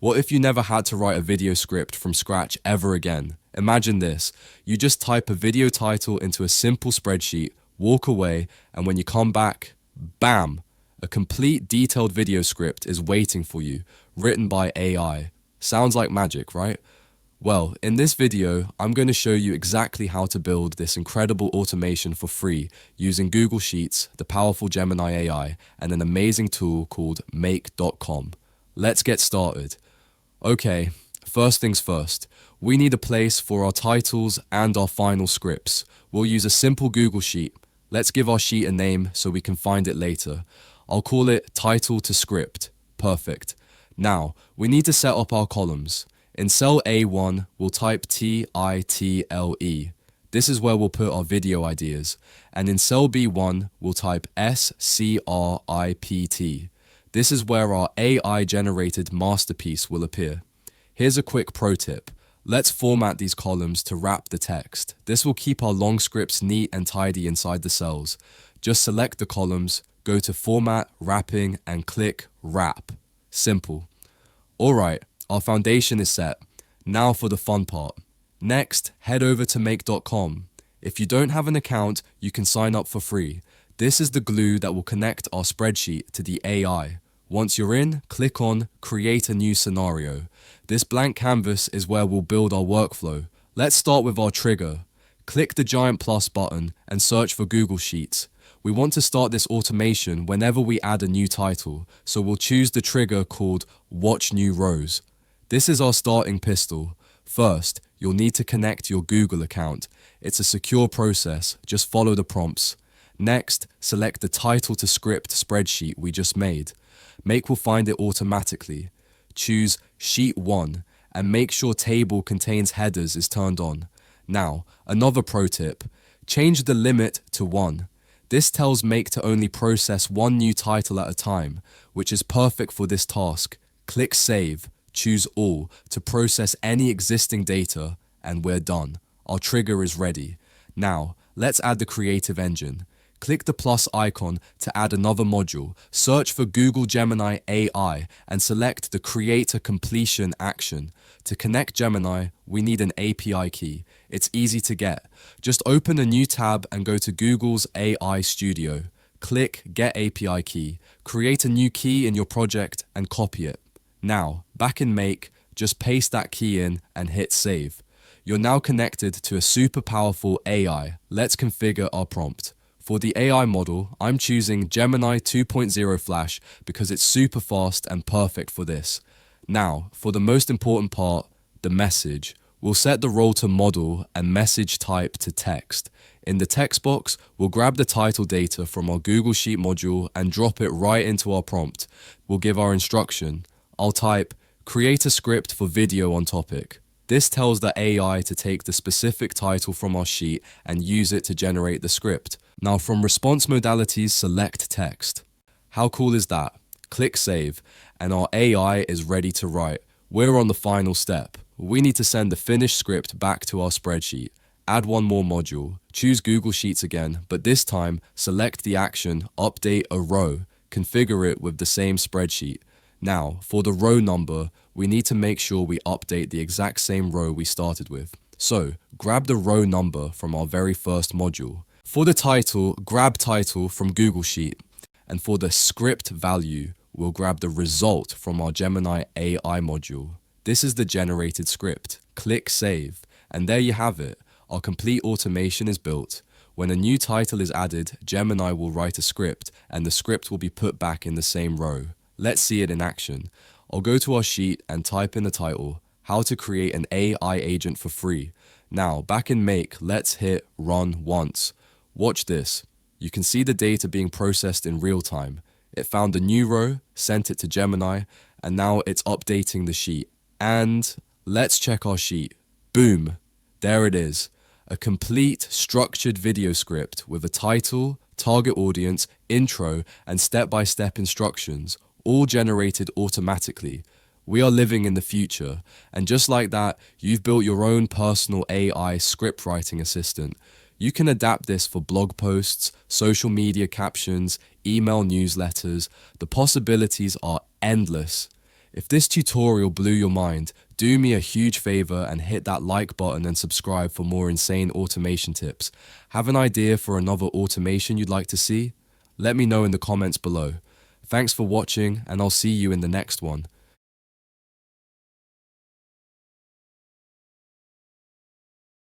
What if you never had to write a video script from scratch ever again? Imagine this. You just type a video title into a simple spreadsheet, walk away, and when you come back, bam! A complete detailed video script is waiting for you, written by AI. Sounds like magic, right? Well, in this video, I'm going to show you exactly how to build this incredible automation for free using Google Sheets, the powerful Gemini AI, and an amazing tool called make.com. Let's get started. Okay, first things first. We need a place for our titles and our final scripts. We'll use a simple Google Sheet. Let's give our sheet a name so we can find it later. I'll call it title to script. Perfect. Now, we need to set up our columns. In cell A1, we'll type title. This is where we'll put our video ideas. And in cell B1, we'll type script. This is where our AI-generated masterpiece will appear. Here's a quick pro tip. Let's format these columns to wrap the text. This will keep our long scripts neat and tidy inside the cells. Just select the columns, go to Format, Wrapping, and click Wrap. Simple. Alright, our foundation is set. Now for the fun part. Next, head over to make.com. If you don't have an account, you can sign up for free. This is the glue that will connect our spreadsheet to the AI. Once you're in, click on Create a New Scenario. This blank canvas is where we'll build our workflow. Let's start with our trigger. Click the giant plus button and search for Google Sheets. We want to start this automation whenever we add a new title, so we'll choose the trigger called Watch New Rows. This is our starting pistol. First, you'll need to connect your Google account. It's a secure process, just follow the prompts. Next, select the title to script spreadsheet we just made. Make will find it automatically. Choose Sheet 1 and make sure Table Contains Headers is turned on. Now, another pro tip. Change the limit to 1. This tells Make to only process one new title at a time, which is perfect for this task. Click Save, choose All to process any existing data, and we're done. Our trigger is ready. Now, let's add the creative engine. Click the plus icon to add another module. Search for Google Gemini AI and select the Create a Completion action. To connect Gemini, we need an API key. It's easy to get. Just open a new tab and go to Google's AI Studio. Click Get API Key. Create a new key in your project and copy it. Now, back in Make, just paste that key in and hit Save. You're now connected to a super powerful AI. Let's configure our prompt. For the AI model, I'm choosing Gemini 2.0 Flash because it's super fast and perfect for this. Now, for the most important part, the message. We'll set the role to model and message type to text. In the text box, we'll grab the title data from our Google Sheet module and drop it right into our prompt. We'll give our instruction. I'll type, create a script for video on topic. This tells the AI to take the specific title from our sheet and use it to generate the script. Now from response modalities, select text. How cool is that? Click Save, and our AI is ready to write. We're on the final step. We need to send the finished script back to our spreadsheet. Add one more module. Choose Google Sheets again, but this time select the action Update a Row. Configure it with the same spreadsheet. Now, for the row number, we need to make sure we update the exact same row we started with. So, grab the row number from our very first module. For the title, grab title from Google Sheet. And for the script value, we'll grab the result from our Gemini AI module. This is the generated script. Click Save. And there you have it. Our complete automation is built. When a new title is added, Gemini will write a script, and the script will be put back in the same row. Let's see it in action. I'll go to our sheet and type in the title, How to Create an AI Agent for Free. Now, back in Make, let's hit Run once. Watch this. You can see the data being processed in real time. It found a new row, sent it to Gemini, and now it's updating the sheet. And let's check our sheet. Boom! There it is. A complete structured video script with a title, target audience, intro, and step-by-step instructions, all generated automatically. We are living in the future, and just like that, you've built your own personal AI script writing assistant. You can adapt this for blog posts, social media captions, email newsletters. The possibilities are endless. If this tutorial blew your mind, do me a huge favor and hit that like button and subscribe for more insane automation tips. Have an idea for another automation you'd like to see? Let me know in the comments below. Thanks for watching, and I'll see you in the next one.